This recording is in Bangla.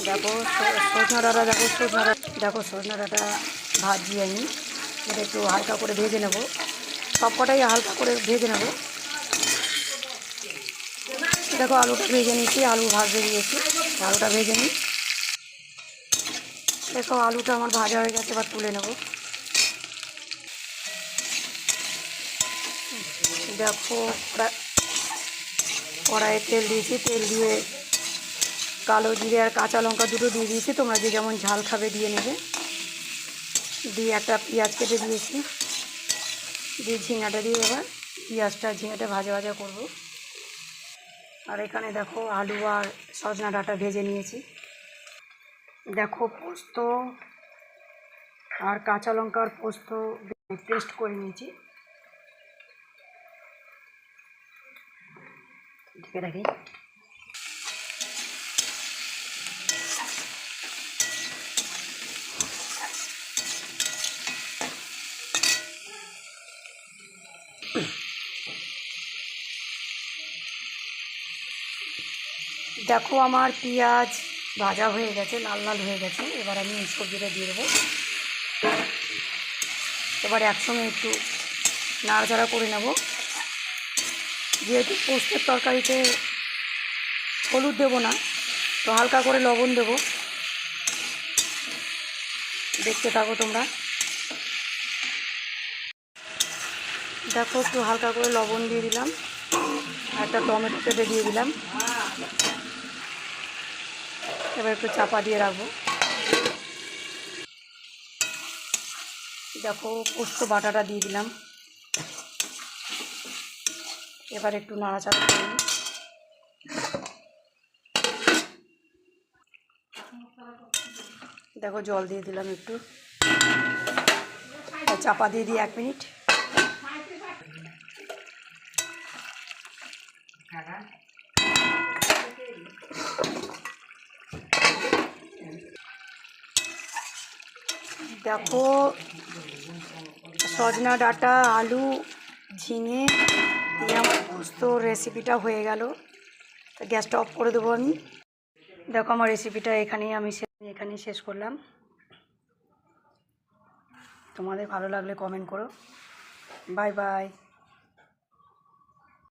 দেখো সজনা ডাঁটা, দেখো সজনা ডাঁটা ভাজি আমি, এটা একটু হালকা করে ভেজে নেব, সব কটাই হালকা করে ভেজে নেব। দেখো আলুটা ভেজে নিচ্ছি, আলু ভাজতে দিয়েছি, আলুটা ভেজে নিই। দেখো আলুটা আমার ভাজা হয়ে গেছে, এবার তুলে নেব। দেখো কড়াইয়ে তেল দিয়েছি, তেল দিয়ে কালো জিরে আর কাঁচা লঙ্কা দুটো দিয়ে দিয়েছি, তোমরা যে যেমন ঝাল খাবে দিয়ে নেবে। দিয়ে একটা পেঁয়াজ কেটে দিয়েছি, দিয়ে ঝিঙাটা দিয়ে এবার ঝিঙাটা ভাজা ভাজা করব। আর এখানে দেখো আলু আর সজনা ডাঁটা ভেজে নিয়েছি। দেখো পোস্ত আর কাঁচা লঙ্কার পোস্ত পেস্ট করে নিয়েছি। ঢেকে রাখি। দেখো আমার পেঁয়াজ ভাজা হয়ে গেছে, লাল লাল হয়ে গেছে। এবার আমি এই সবজিটা দিয়ে দেবো। এবার একসঙ্গে একটু নাড়াচাড়া করে নেব। যেহেতু পোস্তের তরকারিতে হলুদ দেবো না, তো হালকা করে লবণ দেবো, দেখতে থাকো তোমরা। দেখো একটু হালকা করে লবণ দিয়ে দিলাম, একটা টমেটো কেটে দিয়ে দিলাম। এবার একটু চাপা দিয়ে রাখবো। দেখো পোস্ত বাটাটা দিয়ে দিলাম, এবার একটু নাড়াচাড়া করে নিই। দেখো জল দিয়ে দিলাম একটু, চাপা দিয়ে দিই 1 মিনিট। দেখো সজনা ডাঁটা, আলু, ঝিঙে দিয়ে আমার পোস্ত রেসিপিটা হয়ে গেল। তো গ্যাসটা অফ করে দেবো আমি। দেখো আমার রেসিপিটা এখানেই শেষ করলাম। তোমাদের ভালো লাগলে কমেন্ট করো। Bye bye.